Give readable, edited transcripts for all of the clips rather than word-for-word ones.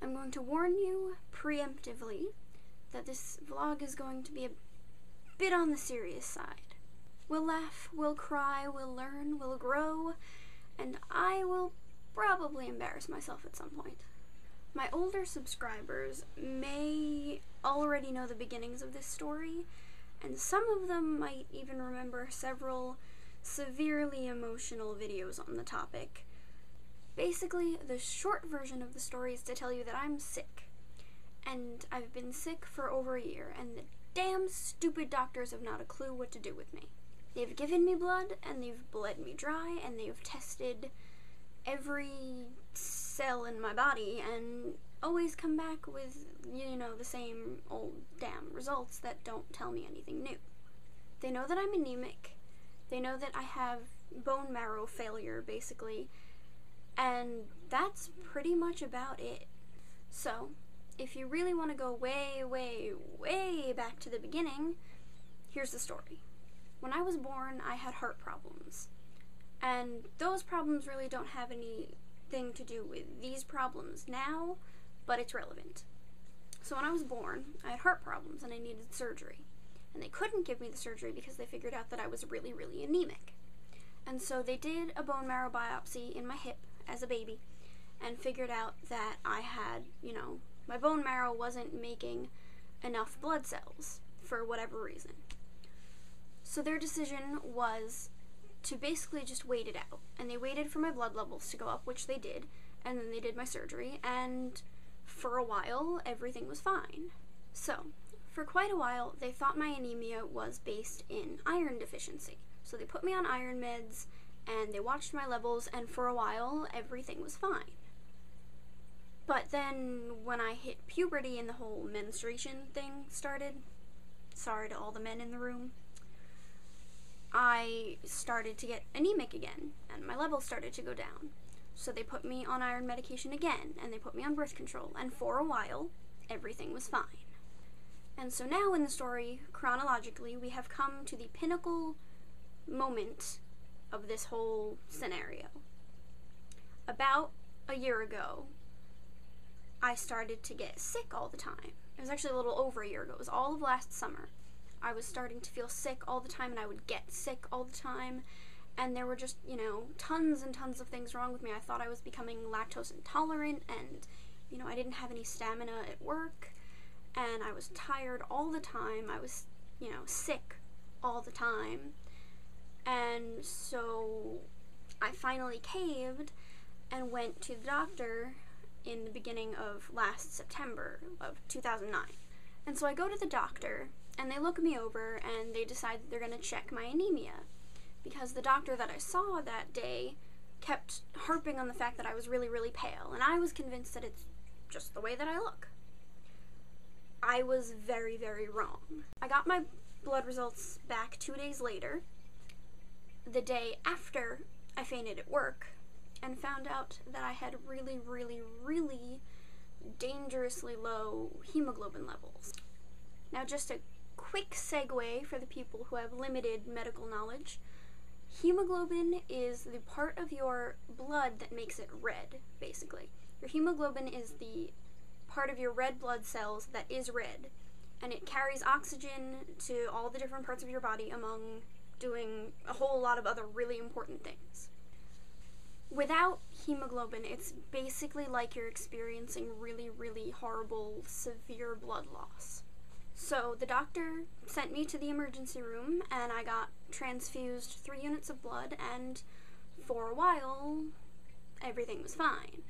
I'm going to warn you preemptively that this vlog is going to be a bit on the serious side. We'll laugh, we'll cry, we'll learn, we'll grow, and I will probably embarrass myself at some point. My older subscribers may already know the beginnings of this story, and some of them might even remember several severely emotional videos on the topic. Basically, the short version of the story is to tell you that I'm sick. And I've been sick for over a year, and the damn stupid doctors have not a clue what to do with me. They've given me blood, and they've bled me dry, and they've tested every cell in my body, and always come back with, you know, the same old damn results that don't tell me anything new. They know that I'm anemic. They know that I have bone marrow failure, basically, and that's pretty much about it. So, if you really want to go way, way, way back to the beginning, here's the story. When I was born, I had heart problems. And those problems really don't have anything to do with these problems now, but it's relevant. So when I was born, I had heart problems and I needed surgery. And they couldn't give me the surgery because they figured out that I was really, really anemic. And so they did a bone marrow biopsy in my hip as a baby and figured out that I had, my bone marrow wasn't making enough blood cells for whatever reason. So their decision was to basically just wait it out. And they waited for my blood levels to go up, which they did, and then they did my surgery, and for a while, everything was fine. So, for quite a while, they thought my anemia was based in iron deficiency. So they put me on iron meds, and they watched my levels, and for a while, everything was fine. But then, when I hit puberty and the whole menstruation thing started, sorry to all the men in the room, I started to get anemic again, and my levels started to go down. So they put me on iron medication again, and they put me on birth control, and for a while, everything was fine. And so now in the story, chronologically, we have come to the pinnacle moment of this whole scenario. About a year ago, I started to get sick all the time. It was actually a little over a year ago. It was all of last summer. I was starting to feel sick all the time, and I would get sick all the time, and there were just, tons and tons of things wrong with me. I thought I was becoming lactose intolerant, and, I didn't have any stamina at work, and I was tired all the time. I was, sick all the time, and so I finally caved and went to the doctor in the beginning of last September of 2009. And so I go to the doctor, and they look me over, and they decide that they're going to check my anemia, because the doctor that I saw that day kept harping on the fact that I was really, really pale, and I was convinced that it's just the way that I look. I was very, very wrong. I got my blood results back 2 days later, the day after I fainted at work, and found out that I had really, really, really dangerously low hemoglobin levels. Now, just a quick segue for the people who have limited medical knowledge. Hemoglobin is the part of your blood that makes it red, basically. Your hemoglobin is the part of your red blood cells that is red, and it carries oxygen to all the different parts of your body among doing a whole lot of other really important things. Without hemoglobin, it's basically like you're experiencing really, really horrible, severe blood loss. So the doctor sent me to the emergency room, and I got transfused 3 units of blood, and for a while, everything was fine.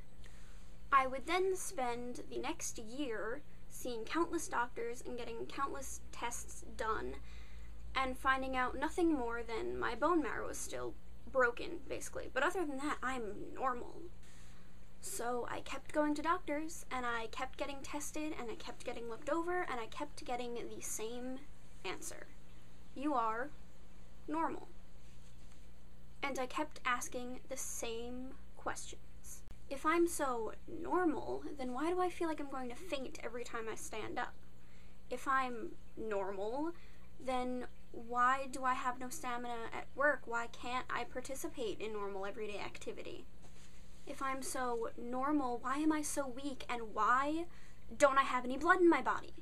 I would then spend the next year seeing countless doctors and getting countless tests done, and finding out nothing more than my bone marrow was still broken, basically. But other than that, I'm normal. So I kept going to doctors, and I kept getting tested, and I kept getting looked over, and I kept getting the same answer. You are normal. And I kept asking the same questions. If I'm so normal, then why do I feel like I'm going to faint every time I stand up? If I'm normal, then why do I have no stamina at work? Why can't I participate in normal everyday activity? If I'm so normal, why am I so weak, and why don't I have any blood in my body?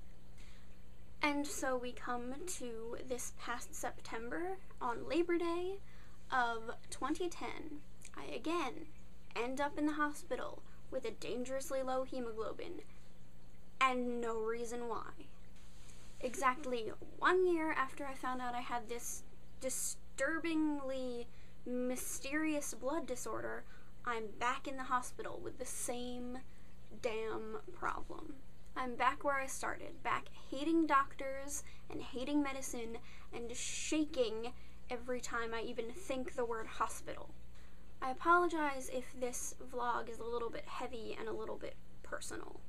And so we come to this past September, on Labor Day of 2010. I again end up in the hospital with a dangerously low hemoglobin, and no reason why. Exactly 1 year after I found out I had this disturbingly mysterious blood disorder, I'm back in the hospital with the same damn problem. I'm back where I started, back hating doctors and hating medicine and shaking every time I even think the word hospital. I apologize if this vlog is a little bit heavy and a little bit personal,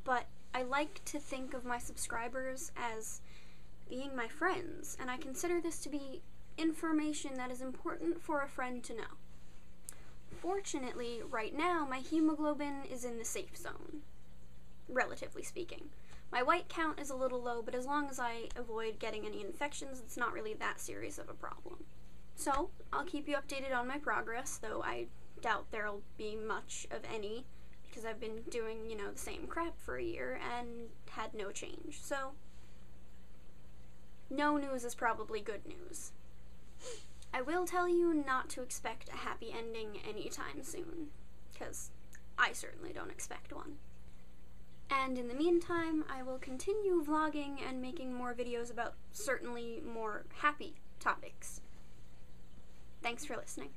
but I like to think of my subscribers as being my friends, and I consider this to be information that is important for a friend to know. Fortunately, right now, my hemoglobin is in the safe zone, relatively speaking. My white count is a little low, but as long as I avoid getting any infections, it's not really that serious of a problem. So, I'll keep you updated on my progress, though I doubt there'll be much of any, because I've been doing, the same crap for a year and had no change. So, no news is probably good news. I will tell you not to expect a happy ending anytime soon, because I certainly don't expect one. And in the meantime, I will continue vlogging and making more videos about certainly more happy topics. Thanks for listening.